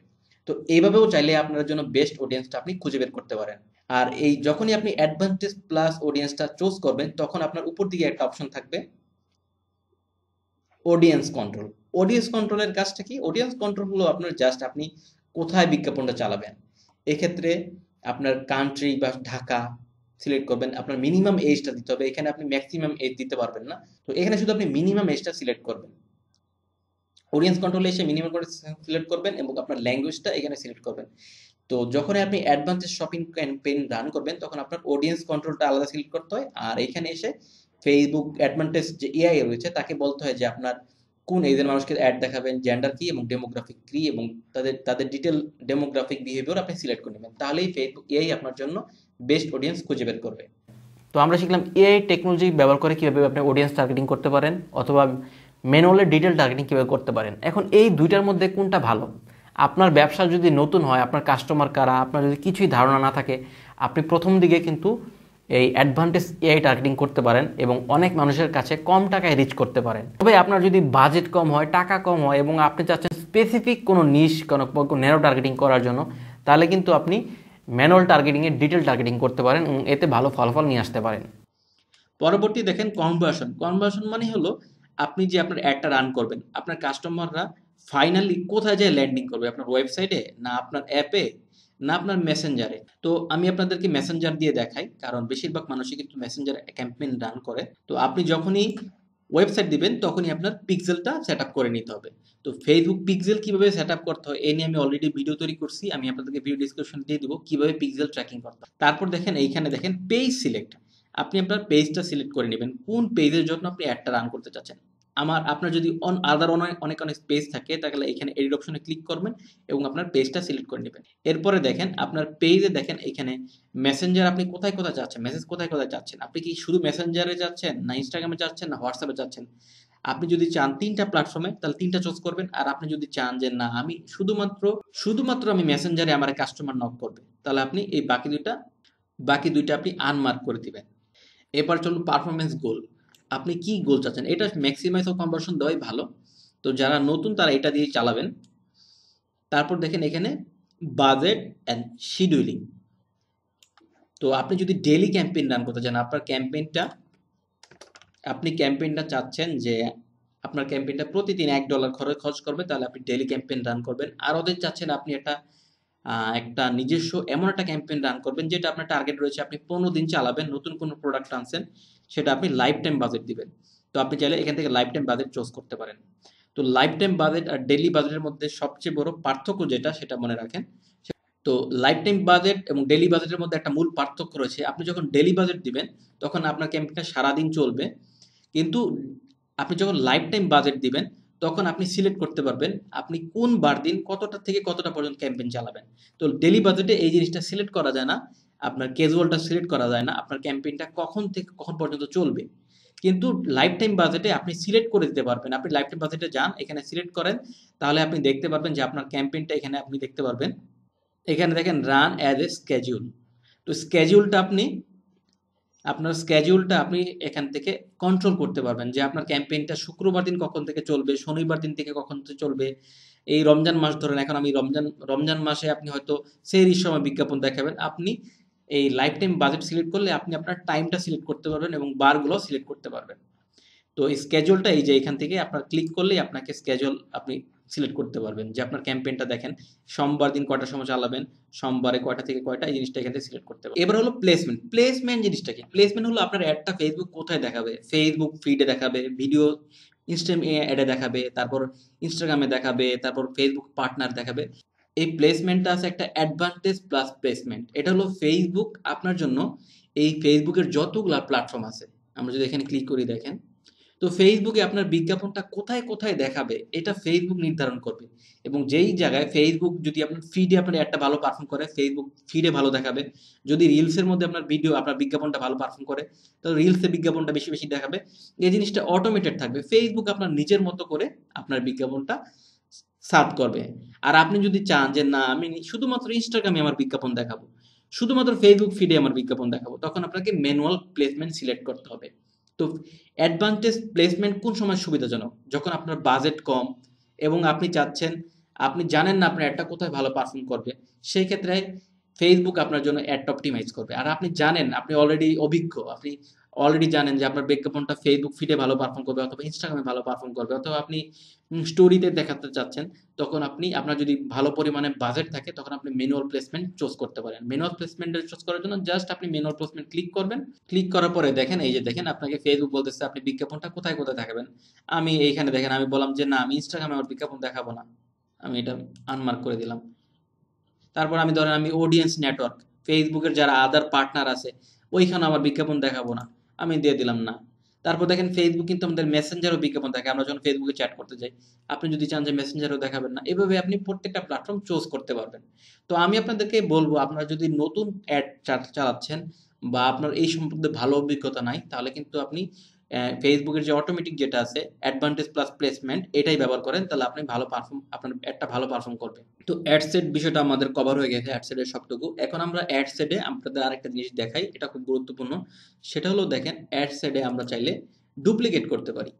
তো এইভাবেও চাইলে আপনার জন্য বেস্ট অডিয়েন্সটা আপনি খুঁজে বের করতে পারেন। আর এই যখনই আপনি অ্যাডভান্টেজ প্লাস অডিয়েন্সটা চুজ করবেন তখন আপনার উপর দিকে একটা অপশন থাকবে অডিয়েন্স কন্ট্রোল। অডিয়েন্স কন্ট্রোলের কাজটা কি? অডিয়েন্স কন্ট্রোল হলো আপনার জাস্ট আপনি কোথায় বিজ্ঞাপনটা চালাবেন। এক্ষেত্রে আপনার কান্ট্রি বা ঢাকা সিলেক্ট করবেন, আপনার মিনিমাম এজটা দিতে হবে, এখানে আপনি ম্যাক্সিমাম এজ দিতে পারবেন না, তো এখানে শুধু আপনি মিনিমাম এজটা সিলেক্ট করবেন। অডিয়েন্স কন্ট্রোলে এসে মিনিমাম করে সিলেক্ট করবেন এবং আপনার ল্যাঙ্গুয়েজটা এখানে সিলেক্ট করবেন। তো যখন আপনি অ্যাডভান্সের শপিং ক্যাম্পেইন রান করবেন তখন আপনার অডিয়েন্স কন্ট্রোলটা আলাদা সিলেক্ট করতে হয়, আর এখানে এসে ফেসবুক অ্যাডভান্টেজ যে এআই রয়েছে তাকে বলতে হয় যে আপনার কোন এজের মানুষকে অ্যাড দেখাবেন, জেন্ডার কি এবং ডেমোগ্রাফিক কি, এবং তাদের তাদের ডিটেল ডেমোগ্রাফিক বিহেভিয়ার আপনি সিলেক্ট করে নেবেন, তাহলেই ফেসবুক এআই আপনার জন্য বেস্ট অডিয়েন্স খুঁজে বের করবে। তো আমরা শিখলাম এআই টেকনোলজি ব্যবহার করে কীভাবে আপনি অডিয়েন্স টার্গেটিং করতে পারেন অথবা ম্যানুয়ালের ডিটেল টার্গেটিং কীভাবে করতে পারেন। এখন এই দুইটার মধ্যে কোনটা ভালো? আপনার ব্যবসা যদি নতুন হয়, আপনার কাস্টমার কারা, আপনার যদি কিছুই ধারণা না থাকে, আপনি প্রথম দিকে কিন্তু এই অ্যাডভান্টেজ এআই টার্গেটিং করতে পারেন এবং অনেক মানুষের কাছে কম টাকায় রিচ করতে পারেন। তবে আপনার যদি বাজেট কম হয়, টাকা কম হয় এবং আপনি চাচ্ছেন স্পেসিফিক কোনো নিশ কোনো ন্যারো টার্গেটিং করার জন্য, তাহলে কিন্তু আপনি ম্যানুয়াল টার্গেটিংয়ে ডিটেল টার্গেটিং করতে পারেন এবং এতে ভালো ফলাফল নিয়ে আসতে পারেন। পরবর্তী দেখেন কনভার্সন। কনভার্সন মানে হলো আপনি যে আপনার অ্যাডটা রান করবেন, আপনার কাস্টমাররা ফাইনালি কোথায় যায় ল্যান্ডিং করবে, আপনার ওয়েবসাইটে না আপনার অ্যাপে না আপনার মেসেঞ্জারে। তো আমি আপনাদেরকে মেসেঞ্জার দিয়ে দেখাই, কারণ বেশিরভাগ মানুষই কিন্তু মেসেঞ্জার ক্যাম্পেইন রান করে। তো আপনি যখনই ওয়েবসাইট দিবেন তখনই আপনার পিক্সেলটা সেট আপ করে নিতে হবে। তো ফেসবুক পিক্সেল কিভাবে সেট আপ করতে হয় এ নিয়ে আমি অলরেডি ভিডিও তৈরি করছি, আমি আপনাদেরকে ভিডিও ডিসক্রিপশন দিয়ে দিব কিভাবে পিক্সেল ট্র্যাকিং করতে হয়। তারপর দেখেন এইখানে দেখেন পেজ সিলেক্ট, আপনি আপনার পেজটা সিলেক্ট করে নেবেন কোন পেজের জন্য আপনি অ্যাডটা রান করতে চাচ্ছেন। আপনার যদি অনেক অনেক পেজ থাকে তাহলে এখানে এডিট অপশনে ক্লিক করবেন এবং আপনার পেজটা সিলেক্ট করে নেবেন। এরপরে দেখেন আপনার পেজে দেখেন এখানে মেসেঞ্জার আপনি কোথায় কোথায় যাচ্ছেন, মেসেজ কোথায় কোথায় যাচ্ছেন, আপনি কি শুধু মেসেঞ্জারে যাচ্ছেন না ইনস্টাগ্রামে যাচ্ছেন না হোয়াটসঅ্যাপে যাচ্ছেন। আপনি যদি চান 3টা প্ল্যাটফর্মে তাহলে 3টা চুজ করবেন, আর আপনি যদি চান যে না আমি শুধুমাত্র আমি মেসেঞ্জারে আমার কাস্টমার নক করবে, তাহলে আপনি এই বাকি দুইটা আপনি আনমার্ক করে দিবেন। এবার চলুন পারফরমেন্স গোল, আপনি কি গোল চাচ্ছেন, এটা ম্যাক্সিমাইজ ও কনভার্সন দেওয়াই ভালো। তো যারা নতুন তারা এটা দিয়ে চালাবেন। তারপর দেখেন এখানে বাজেট অ্যান্ড শিডিউলিং। তো আপনি যদি ডেইলি ক্যাম্পেইন রান করতে চান, আপনি ক্যাম্পেইনটা চাচ্ছেন যে আপনার ক্যাম্পেইনটা প্রতিদিন $1 খরচ করবে, তাহলে আপনি ডেইলি ক্যাম্পেইন রান করবেন। আর ওদের চাচ্ছেন আপনি একটা নিজস্ব এমন একটা ক্যাম্পেইন রান করবেন যেটা আপনার টার্গেট রয়েছে আপনি 15 দিন চালাবেন, নতুন কোনো প্রোডাক্ট আনছেন, সেটা আপনি লাইফ টাইম বাজেট দিবেন। তো আপনি চাইলে এখান থেকে লাইফ টাইম বাজেট চুজ করতে পারেন। তো লাইফ টাইম বাজেট আর ডেইলি বাজেটের মধ্যে সবচেয়ে বড় পার্থক্য যেটা সেটা মনে রাখেন। তো লাইফ টাইম বাজেট এবং ডেইলি বাজেটের মধ্যে একটা মূল পার্থক্য রয়েছে। আপনি যখন ডেইলি বাজেট দিবেন তখন আপনার ক্যাম্পেইনটা সারাদিন চলবে, কিন্তু আপনি যখন লাইফ টাইম বাজেট দিবেন তখন আপনি সিলেক্ট করতে পারবেন আপনি কোন বার দিন কতটা থেকে কতটা পর্যন্ত ক্যাম্পেইন চালাবেন। তো ডেইলি বাজেটে এই জিনিসটা সিলেক্ট করা যায় না, আপনার ক্যাজুয়ালটা সিলেক্ট করা যায় না, আপনার ক্যাম্পেইনটা কখন থেকে কখন পর্যন্ত চলবে। কিন্তু লাইফ টাইম বাজেটে আপনি সিলেক্ট করে দিতে পারবেন। আপনি লাইফ টাইম বাজেটে যান, এখানে সিলেক্ট করেন, তাহলে আপনি দেখতে পারবেন যে আপনার ক্যাম্পেইনটা এখানে আপনি দেখতে পারবেন। এখানে দেখেন রান অ্যাজ এ স্কেডিউল। তো আপনার স্কেডিউলটা আপনি এখান থেকে কন্ট্রোল করতে পারবেন যে আপনার ক্যাম্পেইনটা শুক্রবার দিন কখন থেকে চলবে, শনিবার দিন থেকে কখন থেকে চলবে। এই রমজান মাস ধরেন, এখন আমি রমজান মাসে আপনি হয়তো সেহরির সময় বিজ্ঞাপন দেখাবেন, আপনি এই লাইফ টাইম বাজেট সিলেক্ট করলে আপনি আপনার টাইমটা সিলেক্ট করতে পারবেন এবং বারগুলো সিলেক্ট করতে পারবেন। তো এই স্কেজুয়ালটা এই যে এখান থেকে আপনার ক্লিক করলেই আপনাকে স্কেজুয়াল আপনি সিলেক্ট করতে পারবেন যে আপনার ক্যাম্পেইনটা দেখেন সোমবার দিন কয়টার সময় চালাবেন, সোমবারে কয়টা থেকে কয়টা, এই জিনিসটা এখান থেকে সিলেক্ট করতে পারবেন। এবার হলো প্লেসমেন্ট জিনিসটা কি? প্লেসমেন্ট হলো আপনার অ্যাডটা ফেসবুক কোথায় দেখাবে, ফেসবুক ফিডে দেখাবে, ভিডিও ইনস্টাগ্রাম অ্যাডে দেখাবে, তারপর ইনস্টাগ্রামে দেখাবে, তারপর ফেসবুক পার্টনার দেখাবে। এই প্লেসমেন্টটা আছে একটা অ্যাডভান্টেজ প্লাস প্লেসমেন্ট। এটা হলো ফেসবুক আপনার জন্য, এই ফেসবুকের যতগুলা প্ল্যাটফর্ম আছে, আমরা যদি এখানে ক্লিক করি দেখেন, তো ফেসবুকে আপনার বিজ্ঞাপনটা কোথায় কোথায় দেখাবে এটা ফেসবুক নির্ধারণ করবে। এবং যেই জায়গায় ফেসবুক যদি আপনার ফিডে আপনার একটা ভালো পারফর্ম করে, ফেসবুক ফিডে ভালো দেখাবে। যদি রিলসের মধ্যে আপনার বিজ্ঞাপনটা ভালো পারফর্ম করে, তাহলে রিলসে বিজ্ঞাপনটা বেশি বেশি দেখাবে। এই জিনিসটা অটোমেটেড থাকবে, ফেসবুক আপনার নিজের মতো করে আপনার বিজ্ঞাপনটা সার্ভ করবে। আর আপনি যদি চান যে না আমি শুধুমাত্র ইনস্টাগ্রামে আমার বিজ্ঞাপন দেখাবো, শুধুমাত্র ফেসবুক ফিডে আমার বিজ্ঞাপন দেখাবো, তখন আপনাকে ম্যানুয়াল প্লেসমেন্ট সিলেক্ট করতে হবে। তো অ্যাডভান্টেজ প্লেসমেন্ট কোন সময় সুবিধাজনক? যখন আপনার বাজেট কম এবং আপনি জানেন না আপনার অ্যাডটা কোথায় ভালো পারফর্ম করবে, সেই ক্ষেত্রে ফেসবুক আপনার জন্য অ্যাড অপটিমাইজ করবে। আর আপনি জানেন, আপনি অলরেডি অভিজ্ঞ, আপনি অলরেডি জানেন যে আপনার বিজ্ঞাপনটা ফেসবুক ফিডে ভালো পারফর্ম করবে অথবা ইনস্টাগ্রামে ভালো পারফর্ম করবে, অথবা আপনি স্টোরিতে দেখাতে চাচ্ছেন, তখন আপনি আপনার যদি ভালো পরিমাণে বাজেট থাকে তখন আপনি ম্যানুয়াল প্লেসমেন্ট চুজ করতে পারেন। ম্যানুয়াল প্লেসমেন্টের চুজ করার জন্য জাস্ট আপনি ম্যানুয়াল প্লেসমেন্ট ক্লিক করবেন। ক্লিক করার পরে দেখেন, এই যে দেখেন আপনাকে ফেসবুক বলতেছে আপনি বিজ্ঞাপনটা কোথায় কোথায় দেখাবেন। আমি এইখানে দেখেন আমি বললাম যে না, আমি ইনস্টাগ্রামে আমার বিজ্ঞাপন দেখাবো না, আমি এটা আনমার্ক করে দিলাম। তারপর আমি ধরেন আমি অডিয়েন্স নেটওয়ার্ক, ফেসবুকের যারা আদার পার্টনার আছে ওইখানে আমার বিজ্ঞাপন দেখাবো না, আমি দিয়ে দিলাম না। তারপর দেখেন ফেসবুক কিন্তু আমাদের মেসেঞ্জারও বিজ্ঞাপন দেখে, আমরা যখন ফেসবুকে চ্যাট করতে যাই। আপনি যদি চান যে মেসেঞ্জারও দেখাবেন না, এভাবে আপনি প্রত্যেকটা প্ল্যাটফর্ম চুজ করতে পারবেন। তো আমি আপনাদেরকে বলবো, আপনারা যদি নতুন অ্যাড চালাচ্ছেন বা আপনার এই সম্পর্কে ভালো অভিজ্ঞতা নাই, তাহলে কিন্তু আপনি ফেসবুকের যে অটোমেটিক যেটা আছে অ্যাডভান্টেজ প্লাস প্লেসমেন্ট, এটাই ব্যবহার করেন, তাহলে আপনি ভালো পারফর্ম, আপনার অ্যাডটা ভালো পারফর্ম করবে। তো অ্যাডসেট বিষয়টা আমাদের কভার হয়ে গেছে, অ্যাডসেটের সবটুকু। এখন আমরা অ্যাডসেটে আপনাদের আরেকটা জিনিস দেখাই, এটা খুব গুরুত্বপূর্ণ। সেটা হলো দেখেন অ্যাডসেটে আমরা চাইলে ডুপ্লিকেট করতে পারি।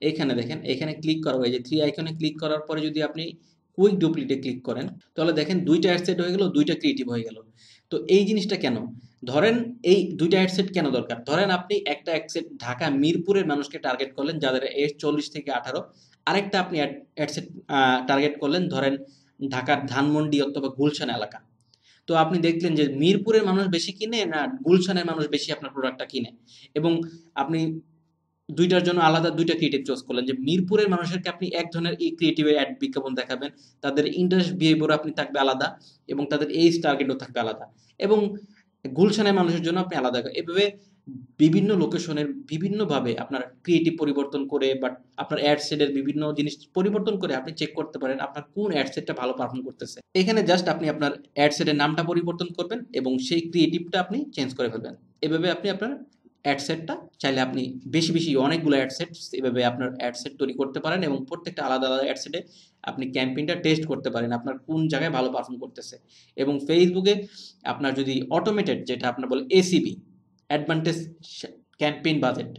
এখানে দেখেন, এখানে ক্লিক করা হয় যে থ্রি আইকনে ক্লিক করার পরে যদি আপনি কুইক ডুপ্লিকেটে ক্লিক করেন, তাহলে দেখেন দুইটা অ্যাডসেট হয়ে গেল, দুইটা ক্রিয়েটিভ হয়ে গেল। তো এই জিনিসটা কেন? ধরেন এই দুইটা অ্যাডসেট কেন দরকার? ধরেন আপনি একটা অ্যাডসেট ঢাকা মিরপুরের মানুষকে টার্গেট করলেন যাদের এজ 40 থেকে 18, আরেকটা আপনি অ্যাডসেট টার্গেট করলেন ধরেন ঢাকার ধানমন্ডি অথবা গুলশান এলাকা। তো আপনি দেখলেন যে মিরপুরের মানুষ বেশি কিনে না গুলশানের মানুষ বেশি আপনার প্রোডাক্টটা কিনে, এবং আপনি দুইটার জন্য আলাদা দুইটা ক্রিয়েটিভ চুজ করলেন যে মিরপুরের মানুষেরকে আপনি এক ধরনের এই ক্রিয়েটিভের অ্যাড বিজ্ঞাপন দেখাবেন, তাদের ইন্টারেস্ট বিহেভিয়ার আপনি থাকবে আলাদা, এবং তাদের এইজ টার্গেটও থাকবে আলাদা, এবং গুলশানের মানুষের জন্য আপনি আলাদা। এভাবে বিভিন্ন লোকেশনের বিভিন্নভাবে আপনার ক্রিয়েটিভ পরিবর্তন করে বাট আপনার অ্যাড সেটের বিভিন্ন জিনিস পরিবর্তন করে আপনি চেক করতে পারেন আপনার কোন অ্যাড সেটটা ভালো পারফর্ম করতেছে। এখানে জাস্ট আপনি আপনার অ্যাড সেটের নামটা পরিবর্তন করবেন এবং সেই ক্রিয়েটিভটা আপনি চেঞ্জ করে ফেলবেন। এভাবে আপনি আপনার অ্যাড সেটটা চাইলে আপনি বেশি বেশি অনেকগুলো অ্যাড সেট এভাবে আপনার অ্যাড সেট তৈরি করতে পারেন, এবং প্রত্যেকটা আলাদা আলাদা অ্যাড সেটে আপনি ক্যাম্পেইনটা টেস্ট করতে পারেন আপনার কোন জায়গায় ভালো পারফর্ম করতেছে। এবং ফেসবুকে আপনার যদি অটোমেটেড যেটা আপনার বলে এসিবি, অ্যাডভান্টেজ ক্যাম্পেইন বাজেট,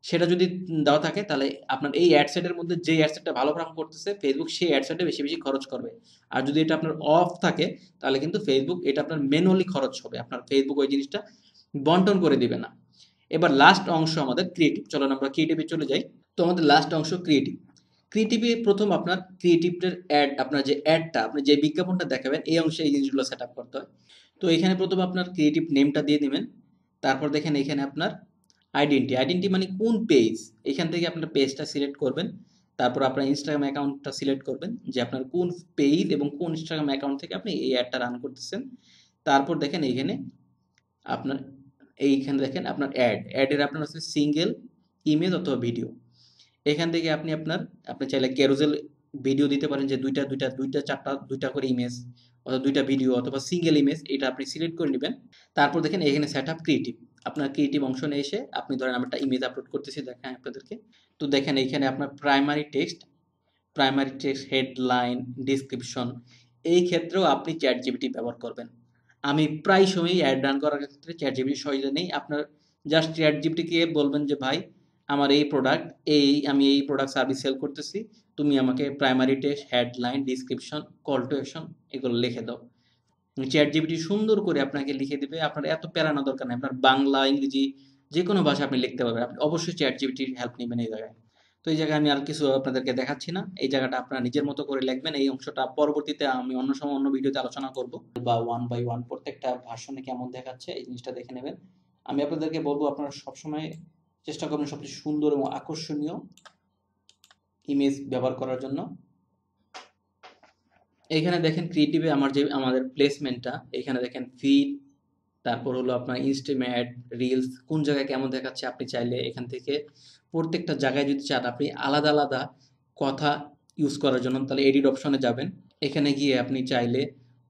সেটা যদি দেওয়া থাকে, তাহলে আপনার এই অ্যাড সেটের মধ্যে যে অ্যাড সেটটা ভালো পারফর্ম করতেছে ফেসবুক সেই অ্যাড সেটে বেশি বেশি খরচ করবে। আর যদি এটা আপনার অফ থাকে, তাহলে কিন্তু ফেসবুক এটা আপনার ম্যানুয়ালি খরচ হবে, আপনার ফেসবুক ওই জিনিসটা বন্টন করে দিবে না। এবার লাস্ট অংশ আমাদের ক্রিয়েটিভ, চলুন আমরা ক্রিয়েটিভে চলে যাই। তো আমাদের লাস্ট অংশ ক্রিয়েটিভ। ক্রিয়েটিভে প্রথম আপনার ক্রিয়েটিভের অ্যাড, আপনার যে অ্যাডটা আপনি যে বিজ্ঞাপনটা দেখাবেন এই অংশে এই জিনিসগুলো সেট আপ করতে হয়। তো এখানে প্রথম আপনার ক্রিয়েটিভ নেমটা দিয়ে দিবেন। তারপর দেখেন এখানে আপনার আইডেন্টি মানে কোন পেজ, এখান থেকে আপনার পেজটা সিলেক্ট করবেন। তারপর আপনার ইনস্টাগ্রাম অ্যাকাউন্টটা সিলেক্ট করবেন যে আপনার কোন পেজ এবং কোন ইনস্টাগ্রাম অ্যাকাউন্ট থেকে আপনি এই অ্যাডটা রান করতেছেন। তারপর দেখেন এইখানে আপনার এইখানে দেখেন আপনার অ্যাডের আপনার হচ্ছে সিঙ্গেল ইমেজ অথবা ভিডিও। এখান থেকে আপনি চাইলে ক্যারুজেল ভিডিও দিতে পারেন, যে দুইটা চারটা দুইটা করে ইমেজ অথবা দুইটা ভিডিও অথবা সিঙ্গেল ইমেজ, এটা আপনি সিলেক্ট করে নেবেন। তারপর দেখেন এখানে সেট আপ ক্রিয়েটিভ, আপনার ক্রিয়েটিভ অংশ নিয়ে এসে আপনি ধরেন আমি একটা ইমেজ আপলোড করতেছি দেখেন আপনাদেরকে। তো দেখেন এইখানে আপনার প্রাইমারি টেক্সট হেডলাইন ডিসক্রিপশন, এই ক্ষেত্রেও আপনি চ্যাট জিপিটি ব্যবহার করবেন। আমি প্রায় সময়ই অ্যাড রান করার ক্ষেত্রে চ্যাট জিপিটির সহায়তা নেই। আপনার জাস্ট চ্যাট জিপিটিকে বলবেন যে ভাই আমার এই প্রোডাক্ট, আমি এই প্রোডাক্ট সার্ভিস সেল করতেছি, তুমি আমাকে primary text headline description call to action এগুলো লিখে দাও। চ্যাট জিপিটি সুন্দর করে আপনাকে লিখে দিবে, আপনার এত প্যারা নেওয়ার দরকার নেই, আপনার বাংলা ইংরেজি যে কোনো ভাষা আপনি লিখতে পারবেন। আপনি অবশ্যই চ্যাট জিপিটির হেল্প নেবেন এই জায়গায়। তো এই জায়গায় আমি আর কিছু আপনাদেরকে দেখাচ্ছি না, এই জায়গাটা আপনারা নিজের মতো করে লিখবেন। এই অংশটা পরবর্তীতে আমি অন্য সময় অন্য ভিডিওতে আলোচনা করব, বা ওয়ান বাই ওয়ান প্রত্যেকটা ভার্সনে কেমন দেখাচ্ছে এই জিনিসটা দেখে নেবেন। আমি আপনাদেরকে বলবো আপনারা সবসময় চেষ্টা করবেন সবচেয়ে সুন্দর এবং আকর্ষণীয় ইমেজ ব্যবহার করার জন্য। এইখানে দেখেন ক্রিয়েটিভে আমাদের প্লেসমেন্টটা, এখানে দেখেন ফিড, তারপর হলো আপনার ইনস্টাগ্রাম অ্যাড, রিলস কোন জায়গায় কেমন দেখাচ্ছে আপনি চাইলে এখান থেকে প্রত্যেকটা জায়গায় যদি চান আপনি আলাদা আলাদা কথা ইউজ করার জন্য, তাহলে এডিট অপশনে যাবেন। এখানে গিয়ে আপনি চাইলে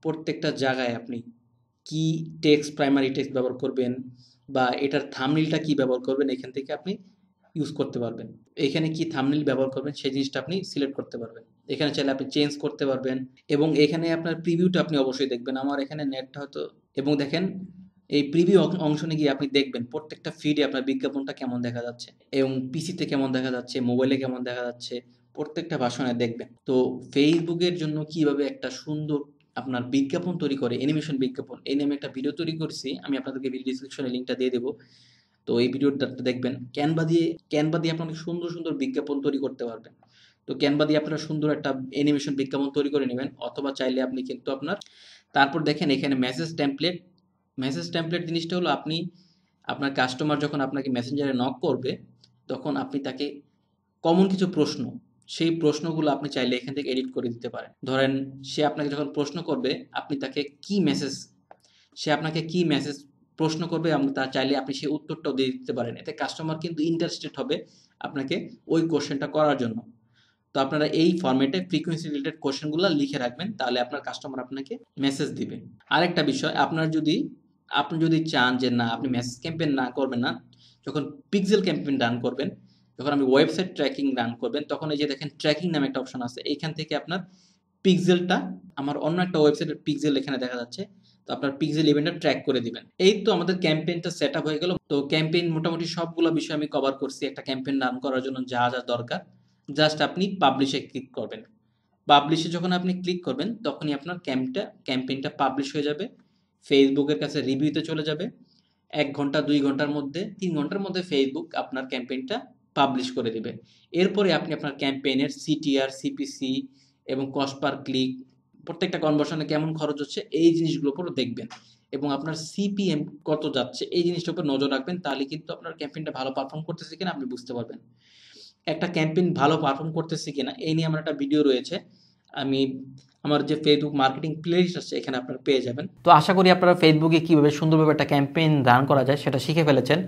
প্রত্যেকটা জায়গায় আপনি কি টেক্সট, প্রাইমারি টেক্সট ব্যবহার করবেন বা এটার থাম্বনেইলটা কি ব্যবহার করবেন এখান থেকে আপনি ইউজ করতে পারবেন। এখানে কি থাম্বনেইল ব্যবহার করবেন সেই জিনিসটা আপনি সিলেক্ট করতে পারবেন। এখানে চাইলে আপনি চেঞ্জ করতে পারবেন, এবং এখানে আপনার প্রিভিউটা আপনি অবশ্যই দেখবেন। আমার এখানে নেটটা হয়তো, এবং দেখেন এই প্রিভিউ অংশনে গিয়ে আপনি দেখবেন প্রত্যেকটা ফিডে আপনার বিজ্ঞাপনটা কেমন দেখা যাচ্ছে, এবং পিসিতে কেমন দেখা যাচ্ছে, মোবাইলে কেমন দেখা যাচ্ছে, প্রত্যেকটা ভাষণে দেখবেন। তো ফেসবুকের জন্য কিভাবে একটা সুন্দর আপনার বিজ্ঞাপন তৈরি করে, অ্যানিমেশন বিজ্ঞাপন, এই নামে একটা ভিডিও তৈরি করছি, আমি আপনাদেরকে ভিডিও ডিসক্রিপশনে লিঙ্কটা দিয়ে দেবো। তো এই ভিডিওটা দেখবেন। ক্যানভা দিয়ে আপনি অনেক সুন্দর সুন্দর বিজ্ঞাপন তৈরি করতে পারবেন। তো ক্যানভা দিয়ে আপনারা সুন্দর একটা অ্যানিমেশন বিজ্ঞাপন তৈরি করে নেবেন, অথবা চাইলে আপনি কিন্তু তারপর দেখেন এখানে মেসেজ টেমপ্লেট জিনিসটা হলো আপনার কাস্টমার যখন আপনাকে মেসেঞ্জারে নক করবে, তখন আপনি তাকে কমন কিছু প্রশ্ন, সেই প্রশ্নগুলো আপনি চাইলে এখান থেকে এডিট করে দিতে পারেন। ধরেন সে আপনাকে যখন প্রশ্ন করবে, আপনি তাকে কি মেসেজ সে আপনাকে কি মেসেজ প্রশ্ন করবে, তার চাইলে আপনি সেই উত্তরটাও দিয়ে দিতে পারেন। এতে কাস্টমার কিন্তু ইন্টারেস্টেড হবে আপনাকে ওই কোশ্চেনটা করার জন্য। তো আপনারা এই ফরম্যাটে ফ্রিকোয়েন্সি রিলেটেড কোশ্চেনগুলো লিখে রাখবেন, তাহলে আপনার কাস্টমার আপনাকে মেসেজ দিবে। আরেকটা বিষয়, আপনি যদি চান যে না আপনি মেসেজ ক্যাম্পেইন না করবেন না, যখন পিক্সেল ক্যাম্পেইন রান করবেন, যখন আপনি ওয়েবসাইট ট্র্যাকিং রান করবেন, তখন এই যে দেখেন ট্র্যাকিং নামে একটা অপশন আছে, এইখান থেকে আপনার পিক্সেলটা, আমার অন্য একটা ওয়েবসাইটের পিক্সেল এখানে দেখা যাচ্ছে, তো আপনার পিক্সেল ইভেন্টটা ট্র্যাক করে দিবেন। এই তো আমাদের ক্যাম্পেইনটা সেট আপ হয়ে গেল। তো ক্যাম্পেইন মোটামুটি সবগুলো বিষয় আমি কভার করছি। একটা ক্যাম্পেইন রান করার জন্য যা যা দরকার, জাস্ট আপনি পাবলিশে ক্লিক করবেন। পাবলিশে যখন আপনি ক্লিক করবেন, তখনই আপনার ক্যাম্পেইনটা পাবলিশ হয়ে যাবে, ফেসবুকের কাছে রিভিউতে চলে যাবে। 1 ঘন্টা 2 ঘন্টার মধ্যে 3 ঘন্টার মধ্যে ফেসবুক আপনার ক্যাম্পেইনটা পাবলিশ করে দিবে। এরপরে আপনি আপনার ক্যাম্পেইনের সিটিআর, সিপিসি এবং কস্ট পার ক্লিক, প্রত্যেকটা কনভার্সনে কেমন খরচ হচ্ছে, এই জিনিসগুলোর উপর দেখবেন, এবং আপনার সিপিএম কত যাচ্ছে এই জিনিসটার উপর নজর রাখবেন। তাহলে কিন্তু আপনার ক্যাম্পেইনটা ভালো পারফর্ম করতেছে কিনা আপনি বুঝতে পারবেন। একটা ক্যাম্পেইন ভালো পারফর্ম করতেছে কিনা এই নিয়ে আমার একটা ভিডিও রয়েছে, আমার যে ফেসবুক মার্কেটিং প্লেলিস্ট আছে এখানে আপনারা পেয়ে যাবেন। তো আশা করি আপনারা ফেসবুকে কীভাবে সুন্দরভাবে একটা ক্যাম্পেইন রান করা যায় সেটা শিখে ফেলেছেন।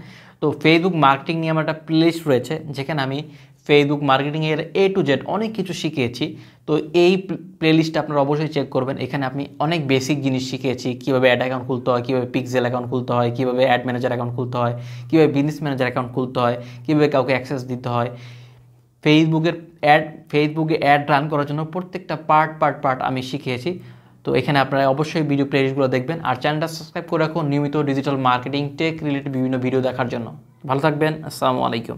তো ফেসবুক মার্কেটিং নিয়ে আমার একটা প্লেলিস্ট রয়েছে, যেখানে আমি ফেসবুক মার্কেটিংয়ের A to Z অনেক কিছু শিখিয়েছি। তো এই প্লেলিস্টটা আপনারা অবশ্যই চেক করবেন। এখানে আপনি অনেক বেসিক জিনিস শিখিয়েছি, কীভাবে অ্যাড অ্যাকাউন্ট খুলতে হয়, কীভাবে পিক্সেল অ্যাকাউন্ট খুলতে হয়, কীভাবে অ্যাড ম্যানেজার অ্যাকাউন্ট খুলতে হয়, কীভাবে বিজনেস ম্যানেজার অ্যাকাউন্ট খুলতে হয়, কীভাবে কাউকে অ্যাক্সেস দিতে হয়। ফেসবুকে অ্যাড রান করার জন্য প্রত্যেকটা পার্ট আমি শিখিয়েছি। তো এখানে আপনারা অবশ্যই ভিডিও প্লেলিস্টগুলো দেখবেন, আর চ্যানেলটা সাবস্ক্রাইব করে রাখুন নিয়মিত ডিজিটাল মার্কেটিং টেক রিলেটেড বিভিন্ন ভিডিও দেখার জন্য। ভালো থাকবেন, আসসালামু আলাইকুম।